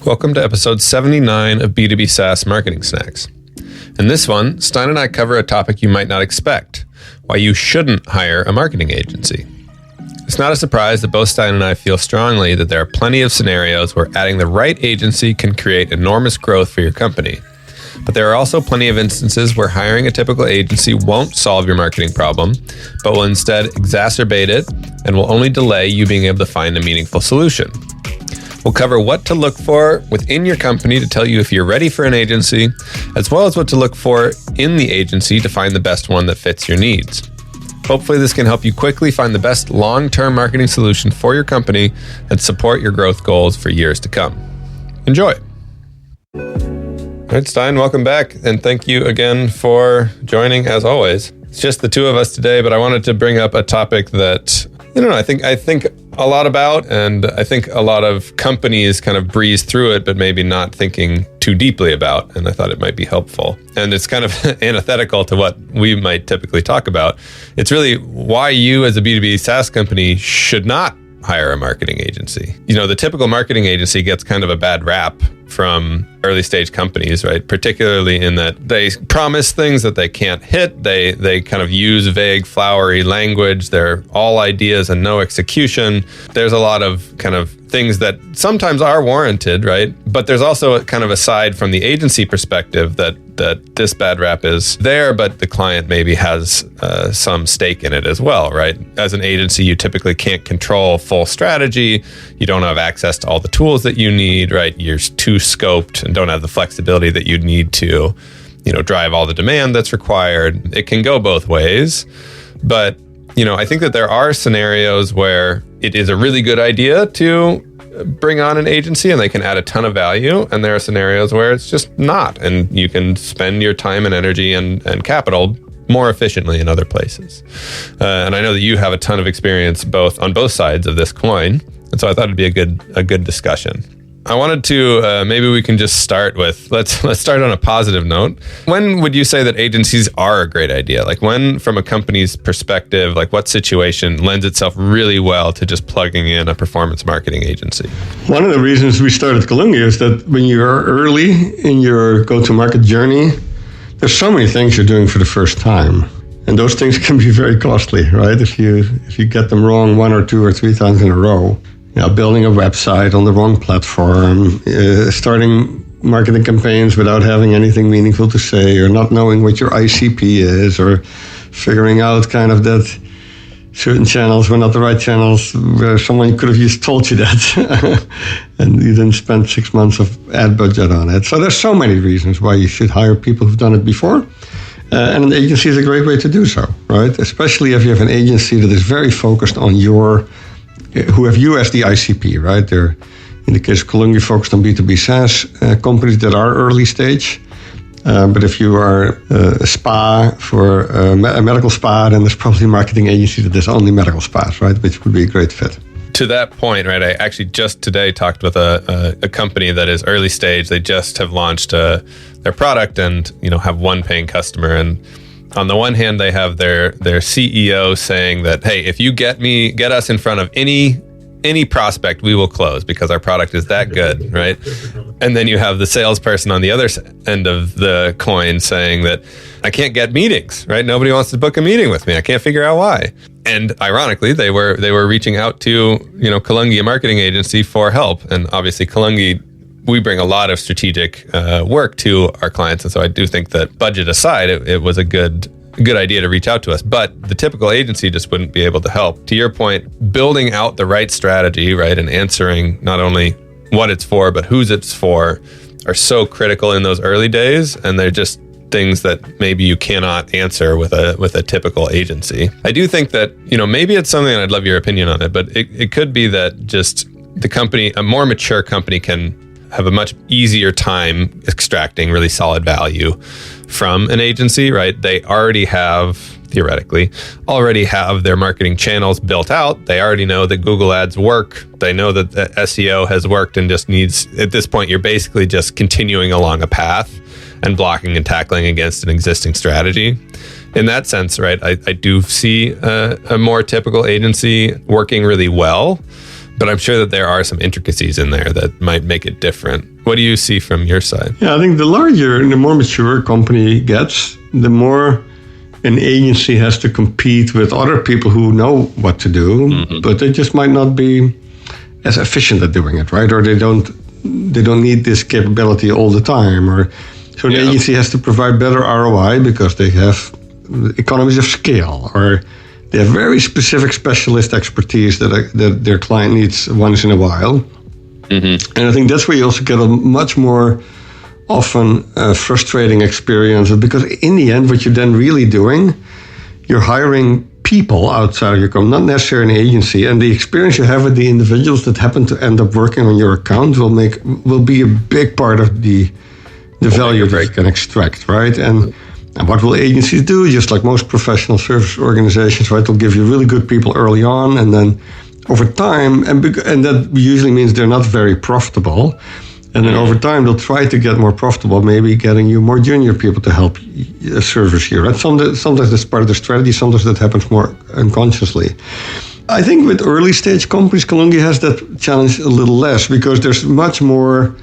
Welcome to episode 79 of B2B SaaS Marketing Snacks. In this one, Stijn and I cover a topic you might not expect: why you shouldn't hire a marketing agency. It's not a surprise that both Stijn and I feel strongly that there are plenty of scenarios where adding the right agency can create enormous growth for your company. But there are also plenty of instances where hiring a typical agency won't solve your marketing problem, but will instead exacerbate it and will only delay you being able to find a meaningful solution. We'll cover what to look for within your company to tell you if you're ready for an agency, as well as what to look for in the agency to find the best one that fits your needs. Hopefully this can help you quickly find the best long-term marketing solution for your company and support your growth goals for years to come. Enjoy. All right, Stijn, welcome back, and thank you again for joining as always. It's just the two of us today, but I wanted to bring up a topic that, I think a lot about, and I think a lot of companies kind of breeze through it, but maybe not thinking too deeply about, and I thought it might be helpful. And it's kind of antithetical to what we might typically talk about. It's really why you as a B2B SaaS company should not hire a marketing agency. The typical marketing agency gets kind of a bad rap from early stage companies, right? Particularly in that they promise things that they can't hit. They kind of use vague, flowery language. They're all ideas and no execution. There's a lot of kind of things that sometimes are warranted, right? But there's also a kind of aside from the agency perspective that this bad rap is there, but the client maybe has some stake in it as well, right? As an agency, you typically can't control full strategy. You don't have access to all the tools that you need, right? You're too scoped and don't have the flexibility that you'd need to, drive all the demand that's required. It can go both ways, but I think that there are scenarios where it is a really good idea to bring on an agency and they can add a ton of value. And there are scenarios where it's just not, and you can spend your time and energy and capital more efficiently in other places. And I know that you have a ton of experience on both sides of this coin. And so I thought it'd be a good discussion. I wanted to, maybe we can just start with, let's start on a positive note. When would you say that agencies are a great idea? Like when, from a company's perspective, like what situation lends itself really well to just plugging in a performance marketing agency? One of the reasons we started Colungi is that when you are early in your go-to-market journey, there's so many things you're doing for the first time. And those things can be very costly, right? If you get them wrong 1 or 2 or 3 times in a row. Building a website on the wrong platform, starting marketing campaigns without having anything meaningful to say, or not knowing what your ICP is, or figuring out kind of that certain channels were not the right channels, where someone could have just told you that, and you didn't spend 6 months of ad budget on it. So there's so many reasons why you should hire people who've done it before. And an agency is a great way to do so, right? Especially if you have an agency that is very focused on who have you as the ICP, right? They're, in the case of Colungi, focused on B2B SaaS companies that are early stage. But if you are a spa for a medical spa, then there's probably a marketing agency that does only medical spas, right? Which would be a great fit. To that point, right, I actually just today talked with a company that is early stage. They just have launched their product and, have one paying customer. And on the one hand, they have their CEO saying that, hey, if you get us in front of any prospect, we will close because our product is that good, right? And then you have the salesperson on the other end of the coin saying that I can't get meetings, right? Nobody wants to book a meeting with me. I can't figure out why. And ironically, they were reaching out to, Colungi, a marketing agency, for help. And obviously Colungi, we bring a lot of strategic work to our clients. And so I do think that, budget aside, it was a good idea to reach out to us. But the typical agency just wouldn't be able to help. To your point, building out the right strategy, right, and answering not only what it's for, but whose it's for, are so critical in those early days. And they're just things that maybe you cannot answer with a typical agency. I do think that, maybe it's something, and I'd love your opinion on it, but it could be that just the company, a more mature company, can have a much easier time extracting really solid value from an agency, right? They theoretically already have their marketing channels built out. They already know that Google ads work. They know that the SEO has worked and just needs, at this point, you're basically just continuing along a path and blocking and tackling against an existing strategy. In that sense, right, I do see a more typical agency working really well. But I'm sure that there are some intricacies in there that might make it different. What do you see from your side? Yeah, I think the larger and the more mature a company gets, the more an agency has to compete with other people who know what to do, but they just might not be as efficient at doing it, right? Or they don't need this capability all the time. Or so an agency has to provide better ROI because they have economies of scale, or they have very specific specialist expertise that their client needs once in a while. And I think that's where you also get a much more often frustrating experience, because in the end, what you're then really doing, you're hiring people outside of your company, not necessarily an agency, and the experience you have with the individuals that happen to end up working on your account will be a big part of the value that you can extract, right? And what will agencies do? Just like most professional service organizations, right? They'll give you really good people early on, and then over time, and that usually means they're not very profitable. And then over time, they'll try to get more profitable, maybe getting you more junior people to help service you. Right? Sometimes that's part of the strategy. Sometimes that happens more unconsciously. I think with early stage companies, Kalungi has that challenge a little less, because there's much more,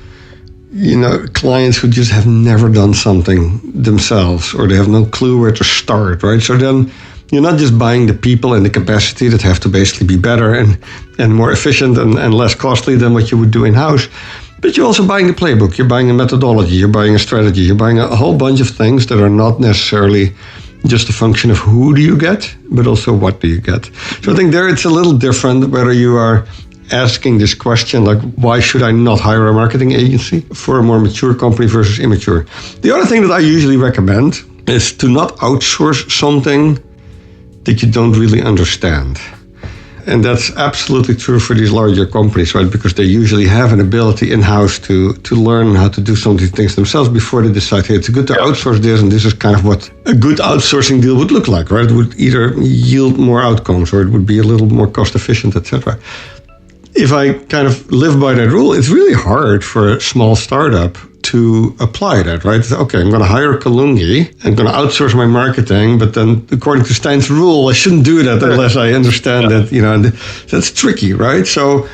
clients who just have never done something themselves, or they have no clue where to start. Right? So then you're not just buying the people and the capacity that have to basically be better and more efficient and less costly than what you would do in-house. But you're also buying a playbook, you're buying a methodology, you're buying a strategy, you're buying a whole bunch of things that are not necessarily just a function of who do you get, but also what do you get. So I think there it's a little different whether you are asking this question, like, why should I not hire a marketing agency for a more mature company versus immature? The other thing that I usually recommend is to not outsource something that you don't really understand. And that's absolutely true for these larger companies, right? Because they usually have an ability in-house to learn how to do some of these things themselves before they decide, hey, it's good to outsource this, and this is kind of what a good outsourcing deal would look like, right? It would either yield more outcomes, or it would be a little more cost efficient, etc. If I kind of live by that rule, it's really hard for a small startup to apply that, right? Okay, I'm going to hire Kalungi. I'm going to outsource my marketing, but then according to Stijn's rule, I shouldn't do that unless I understand that, and that's tricky, right? So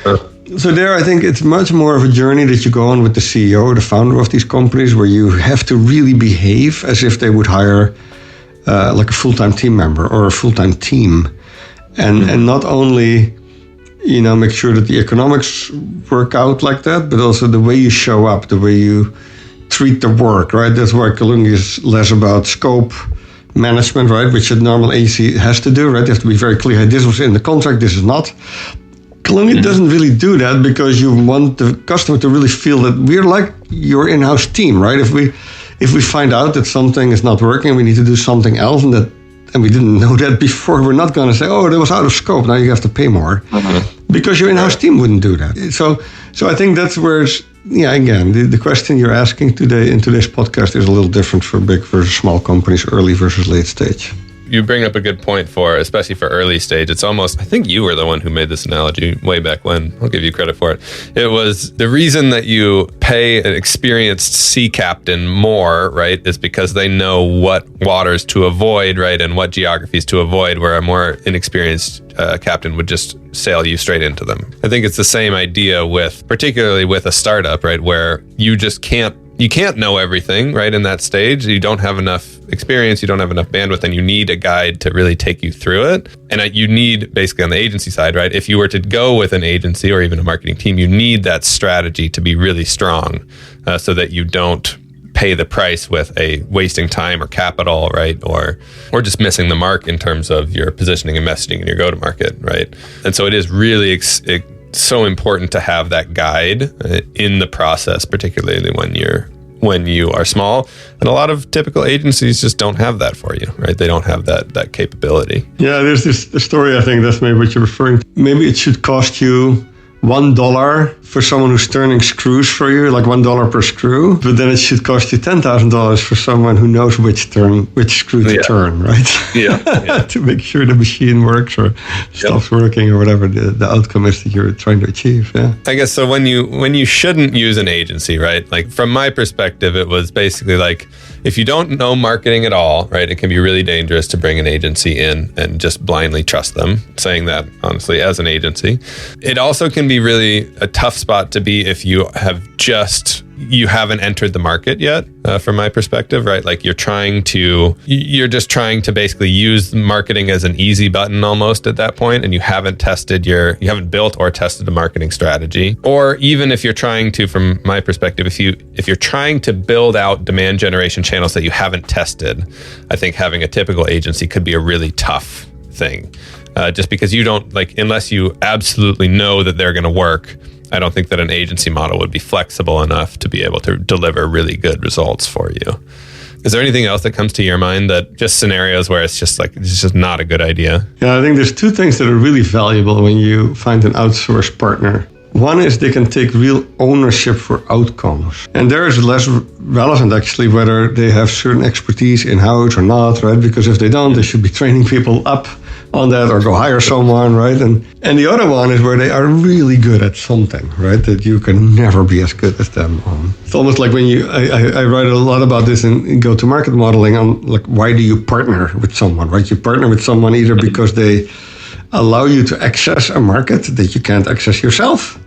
there, I think it's much more of a journey that you go on with the CEO or the founder of these companies, where you have to really behave as if they would hire like a full-time team member or a full-time team. And not only make sure that the economics work out like that, but also the way you show up, the way you treat the work, right? That's why Kalungi is less about scope management, right? Which a normal agency has to do, right? You have to be very clear, hey, this was in the contract, this is not. Kalungi doesn't really do that, because you want the customer to really feel that we're like your in-house team, right? If we find out that something is not working, we need to do something else, and we didn't know that before, we're not going to say, oh, that was out of scope, now you have to pay more. Because your in-house team wouldn't do that. So I think that's where it's, again, the question you're asking today in today's podcast is a little different for big versus small companies, early versus late stage. You bring up a good point especially for early stage. It's almost, I think you were the one who made this analogy way back when. I'll give you credit for it. It was the reason that you pay an experienced sea captain more, right, is because they know what waters to avoid, right, and what geographies to avoid, where a more inexperienced captain would just sail you straight into them. I think it's the same idea particularly with a startup, right, where you just can't know everything, right, in that stage. You don't have enough experience, you don't have enough bandwidth, and you need a guide to really take you through it. And you need, basically on the agency side, right, if you were to go with an agency or even a marketing team, you need that strategy to be really strong so that you don't pay the price with wasting time or capital, right, or just missing the mark in terms of your positioning and messaging and your go-to-market, right? And so it is really so important to have that guide in the process, particularly when you are small. And a lot of typical agencies just don't have that for you, right? They don't have that capability. Yeah, there's this story, I think that's maybe what you're referring to. Maybe it should cost you $1 for someone who's turning screws for you, like $1 per screw, but then it should cost you $10,000 for someone who knows which screw to turn, right? Yeah. To make sure the machine works or stops working or whatever the outcome is that you're trying to achieve. Yeah. I guess so. When you shouldn't use an agency, right? Like from my perspective, it was basically like if you don't know marketing at all, right, it can be really dangerous to bring an agency in and just blindly trust them, saying that honestly as an agency. It also can be really a tough spot to be if you haven't entered the market yet, from my perspective, right? Like you're just trying to basically use marketing as an easy button almost at that point, and you haven't built or tested a marketing strategy. Or even if you're trying to, from my perspective, if you're trying to build out demand generation channels that you haven't tested, I think having a typical agency could be a really tough thing. Just because you don't, like, unless you absolutely know that they're going to work, I don't think that an agency model would be flexible enough to be able to deliver really good results for you. Is there anything else that comes to your mind, that just scenarios where it's just not a good idea? Yeah, I think there's two things that are really valuable when you find an outsourced partner. One is they can take real ownership for outcomes. And there is less relevant, actually, whether they have certain expertise in-house or not, right? Because if they don't, they should be training people up on that or go hire someone, right? And the other one is where they are really good at something, right? That you can never be as good as them on. It's almost like when I write a lot about this in go-to-market modeling on, like, why do you partner with someone, right? You partner with someone either because they allow you to access a market that you can't access yourself,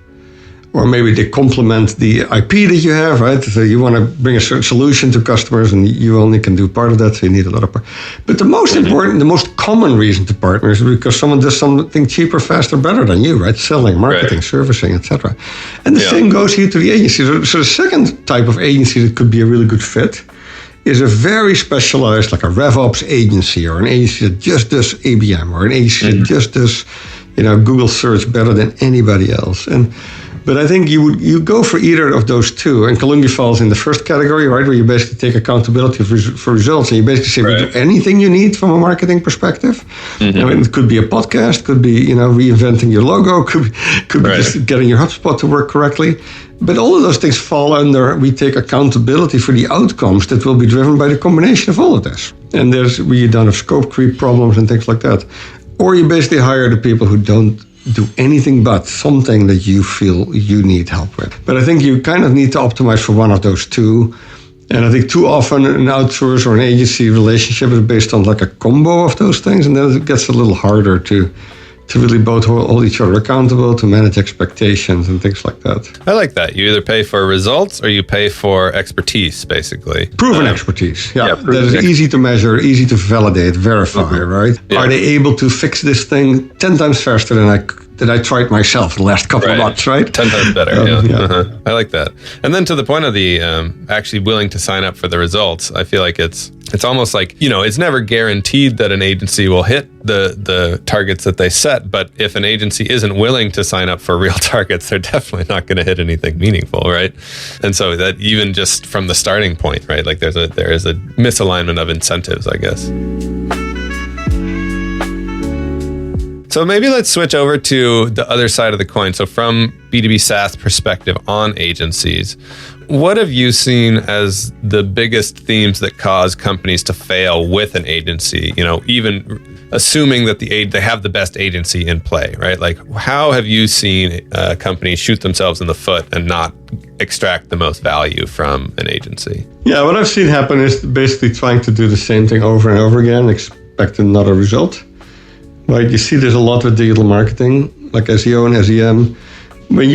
or maybe they complement the IP that you have, right? So you want to bring a certain solution to customers and you only can do part of that, so you need a lot of part. But the most important, the most common reason to partner is because someone does something cheaper, faster, better than you, right? Selling, marketing, servicing, etc. And the same goes here to the agency. So the second type of agency that could be a really good fit is a very specialized, like a RevOps agency, or an agency that just does ABM, or an agency that just does, Google search better than anybody else. But I think you go for either of those two. And Columbia falls in the first category, right, where you basically take accountability for results, and you basically say, we do anything you need from a marketing perspective. It could be a podcast, could be reinventing your logo, could be just getting your HubSpot to work correctly. But all of those things fall under, we take accountability for the outcomes that will be driven by the combination of all of this. And we don't have scope creep problems and things like that. Or you basically hire the people who don't do anything but something that you feel you need help with. But I think you kind of need to optimize for one of those two. And I think too often an outsource or an agency relationship is based on like a combo of those things. And then it gets a little harder to really both hold each other accountable, to manage expectations and things like that. I like that. You either pay for results or you pay for expertise, basically. Proven expertise. Yeah, that is easy to measure, easy to validate, verify, right? Yeah. Are they able to fix this thing 10 times faster than I tried myself the last couple of months, right? 10 times better, I like that. And then to the point of the actually willing to sign up for the results, I feel like it's almost like, it's never guaranteed that an agency will hit the targets that they set. But if an agency isn't willing to sign up for real targets, they're definitely not going to hit anything meaningful, right? And so that even just from the starting point, right? Like there is a misalignment of incentives, I guess. So maybe let's switch over to the other side of the coin. So from B2B SaaS perspective on agencies, what have you seen as the biggest themes that cause companies to fail with an agency? Even assuming that they have the best agency in play, right? Like, how have you seen companies shoot themselves in the foot and not extract the most value from an agency? Yeah, what I've seen happen is basically trying to do the same thing over and over again, expect another result. Right, you see there's a lot with digital marketing, like SEO and SEM. When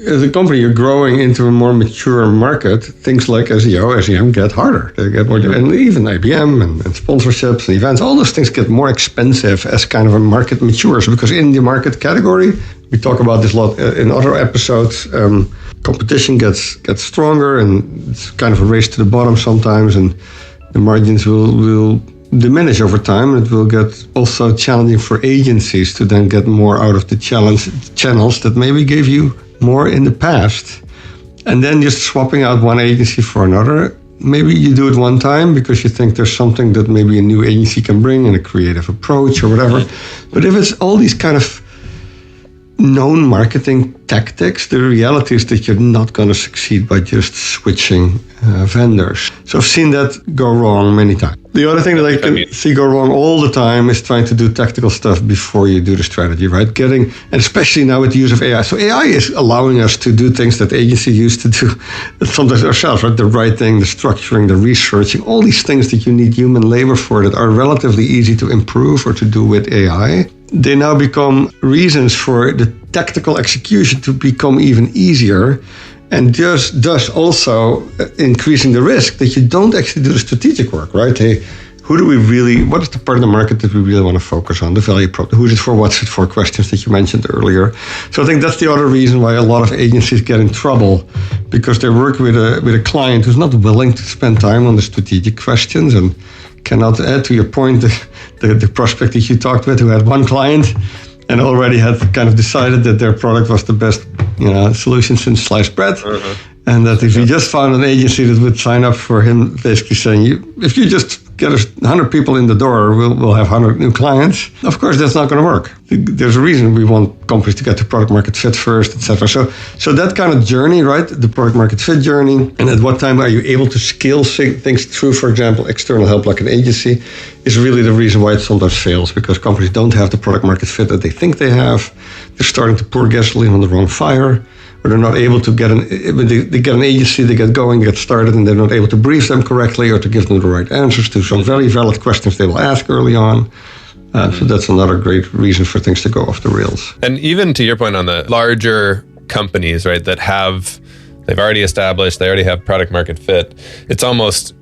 as a company, you're growing into a more mature market, things like SEO, SEM get harder. They get more, and even IBM and sponsorships and events, all those things get more expensive as kind of a market matures. Because in the market category, we talk about this a lot in other episodes, competition gets stronger, and it's kind of a race to the bottom sometimes, and the margins will diminish over time. It will get also challenging for agencies to then get more out of the channels that maybe gave you more in the past. And then just swapping out one agency for another. Maybe you do it one time because you think there's something that maybe a new agency can bring in a creative approach or whatever. But if it's all these kind of known marketing tactics, the reality is that you're not going to succeed by just switching vendors. So I've seen that go wrong many times. The other thing that I can see go wrong all the time is trying to do tactical stuff before you do the strategy, right? And especially now with the use of AI. So AI is allowing us to do things that agencies used to do sometimes ourselves, right? The writing, the structuring, the researching, all these things that you need human labor for that are relatively easy to improve or to do with AI. They now become reasons for the tactical execution to become even easier, and just thus also increasing the risk that you don't actually do the strategic work, right? Hey, what is the part of the market that we really want to focus on? The value prop, who's it for, what's it for, questions that you mentioned earlier. So I think that's the other reason why a lot of agencies get in trouble, because they work with a client who's not willing to spend time on the strategic questions and cannot add to your point, the prospect that you talked with who had one client and already had kind of decided that their product was the best, solution since sliced bread. And that if you just found an agency that would sign up for him, basically saying, if you just get 100 people in the door, we'll have 100 new clients. Of course, that's not going to work. There's a reason we want companies to get to product market fit first, etc. So that kind of journey, right? The product market fit journey, and at what time are you able to scale things through, for example, external help like an agency, is really the reason why it sometimes fails, because companies don't have the product market fit that they think they have. They're starting to pour gasoline on the wrong fire. Or they're not able to they get an agency, they get going, get started, and they're not able to brief them correctly or to give them the right answers to some very valid questions they will ask early on. So that's another great reason for things to go off the rails. And even to your point on the larger companies, right, they've already established, they already have product market fit.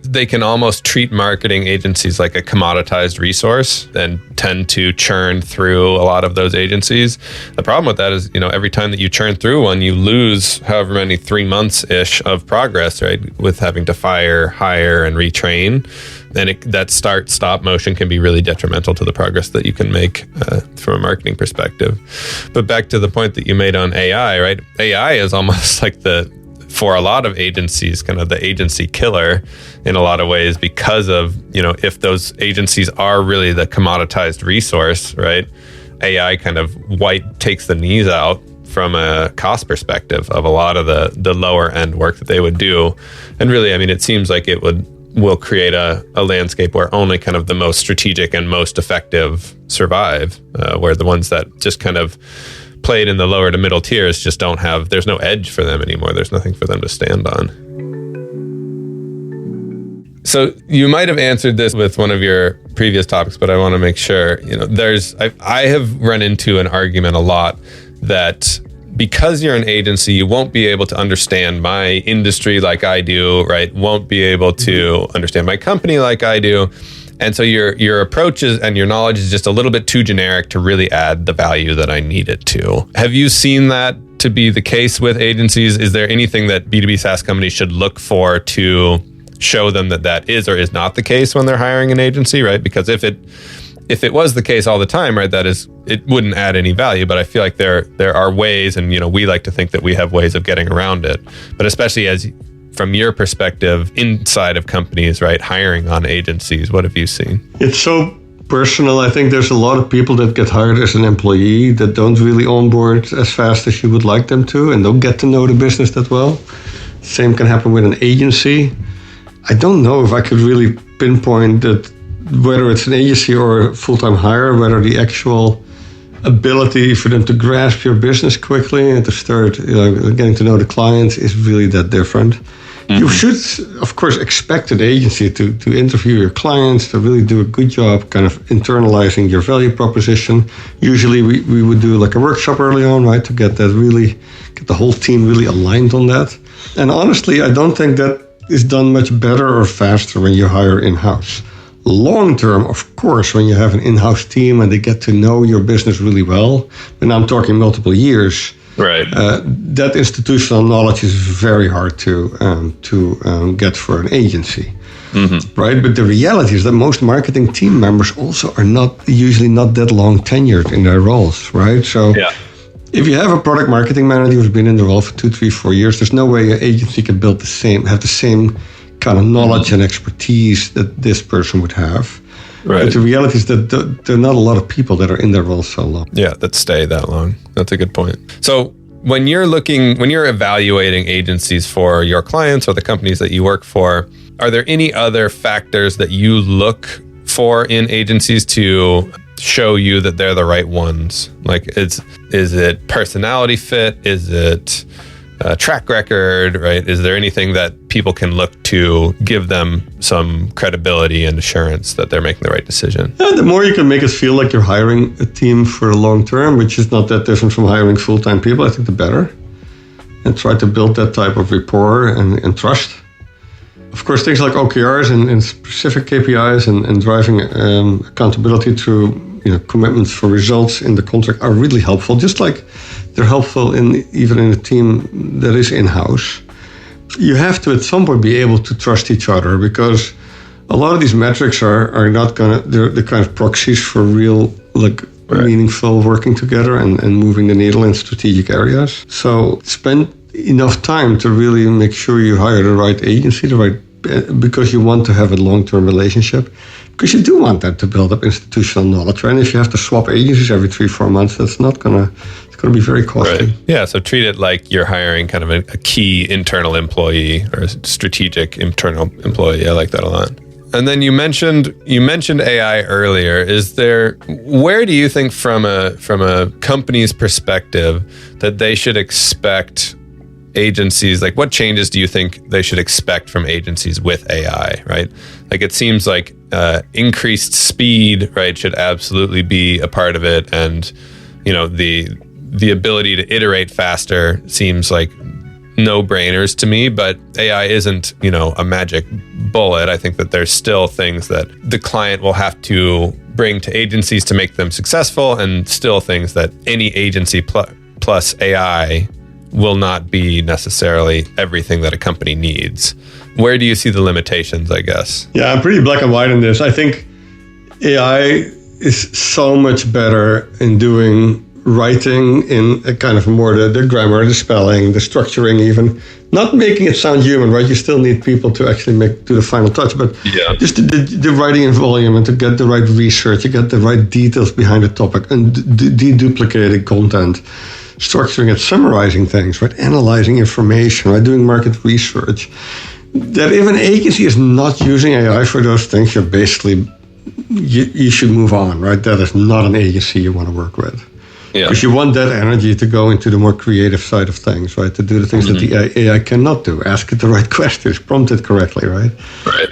They can almost treat marketing agencies like a commoditized resource and tend to churn through a lot of those agencies. The problem with that is, every time that you churn through one, you lose however many 3 months-ish of progress, right? With having to fire, hire, and retrain. And that start-stop motion can be really detrimental to the progress that you can make from a marketing perspective. But back to the point that you made on AI, right? AI is almost like for a lot of agencies, kind of the agency killer in a lot of ways, because of, if those agencies are really the commoditized resource, right? AI kind of takes the knees out from a cost perspective of a lot of the lower end work that they would do. And really, it seems like it will create a landscape where only kind of the most strategic and most effective survive, where the ones that just kind of played in the lower to middle tiers just there's no edge for them anymore. There's nothing for them to stand on. So you might have answered this with one of your previous topics, but I want to make sure, I have run into an argument a lot that because you're an agency, you won't be able to understand my industry like I do, right? Won't be able to understand my company like I do. And so your approaches and your knowledge is just a little bit too generic to really add the value that I need it to. Have you seen that to be the case with agencies? Is there anything that B2B SaaS companies should look for to show them that is or is not the case when they're hiring an agency, right? Because if it was the case all the time, right, it wouldn't add any value. But I feel like there are ways, and we like to think that we have ways of getting around it. But especially from your perspective inside of companies, right, hiring on agencies, what have you seen? It's so personal. I think there's a lot of people that get hired as an employee that don't really onboard as fast as you would like them to and don't get to know the business that well. Same can happen with an agency. I don't know if I could really pinpoint that whether it's an agency or a full-time hire, whether the actual ability for them to grasp your business quickly and to start getting to know the clients is really that different. Mm-hmm. You should, of course, expect an agency to interview your clients, to really do a good job kind of internalizing your value proposition. Usually we would do like a workshop early on, right, to get the whole team really aligned on that. And honestly, I don't think that is done much better or faster when you hire in-house. Long term, of course, when you have an in-house team and they get to know your business really well, and I'm talking multiple years, right? That institutional knowledge is very hard to get for an agency, mm-hmm. right? But the reality is that most marketing team members also are usually not that long tenured in their roles, right? So if you have a product marketing manager who's been in the role for 2, 3, 4 years, there's no way an agency can have the same kind of knowledge and expertise that this person would have. Right. But the reality is that there are not a lot of people that are in their role so long. Yeah, that stay that long. That's a good point. So when you're evaluating agencies for your clients or the companies that you work for, are there any other factors that you look for in agencies to show you that they're the right ones? Like, is it personality fit? Is it track record, right? Is there anything that people can look to give them some credibility and assurance that they're making the right decision? Yeah, the more you can make us feel like you're hiring a team for the long term, which is not that different from hiring full-time people, I think the better. And try to build that type of rapport and trust. Of course, things like OKRs and specific KPIs and driving accountability through commitments for results in the contract are really helpful, just like they're helpful even in a team that is in-house. You have to at some point be able to trust each other, because a lot of these metrics are not they're the kind of proxies for real meaningful working together and moving the needle in strategic areas. So spend enough time to really make sure you hire the right agency, because you want to have a long-term relationship, because you do want that to build up institutional knowledge, right? And if you have to swap agencies every 3-4 months, that's not gonna be very costly. Right. Yeah, so treat it like you're hiring kind of a key internal employee or a strategic internal employee. I like that a lot. And then you mentioned AI earlier. Where do you think from a company's perspective that they should expect agencies, like what changes do you think they should expect from agencies with AI, right? Like it seems like increased speed, right, should absolutely be a part of it. And, the ability to iterate faster seems like no-brainers to me, but AI isn't, a magic bullet. I think that there's still things that the client will have to bring to agencies to make them successful, and still things that any agency plus AI will not be necessarily everything that a company needs. Where do you see the limitations, I guess? Yeah, I'm pretty black and white in this. I think AI is so much better in doing writing in a kind of more the grammar, the spelling, the structuring even. Not making it sound human, right? You still need people to actually do the final touch, but just the writing in volume and to get the right research, to get the right details behind the topic and deduplicating content. Structuring it, summarizing things, right? Analyzing information, right? Doing market research. That if an agency is not using AI for those things, you're basically, you should move on, right? That is not an agency you want to work with. Yeah. Because you want that energy to go into the more creative side of things, right? To do the things that the AI cannot do. Ask it the right questions, prompt it correctly, right? Right.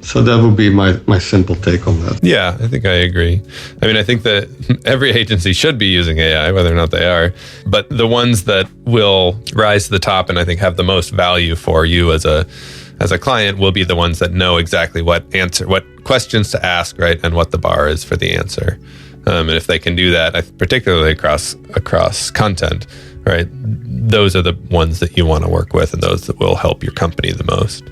So that would be my simple take on that. Yeah, I think I agree. I mean, I think that every agency should be using AI, whether or not they are. But the ones that will rise to the top and I think have the most value for you as a client will be the ones that know exactly what questions to ask, right? And what the bar is for the answer. And if they can do that, particularly across content, right? Those are the ones that you want to work with and those that will help your company the most.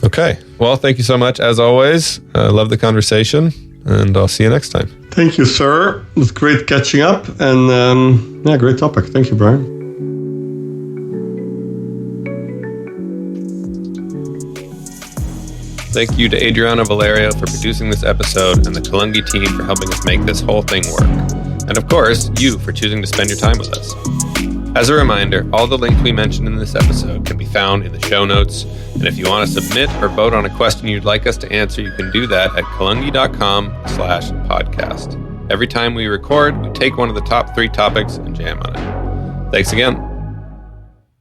Okay. Well, thank you so much. As always, I love the conversation, and I'll see you next time. Thank you, sir. It was great catching up, and great topic. Thank you, Brian. Thank you to Adriano Valerio for producing this episode and the Kalungi team for helping us make this whole thing work. And of course, you for choosing to spend your time with us. As a reminder, all the links we mentioned in this episode can be found in the show notes. And if you want to submit or vote on a question you'd like us to answer, you can do that at kalungi.com/podcast. Every time we record, we take one of the top 3 topics and jam on it. Thanks again.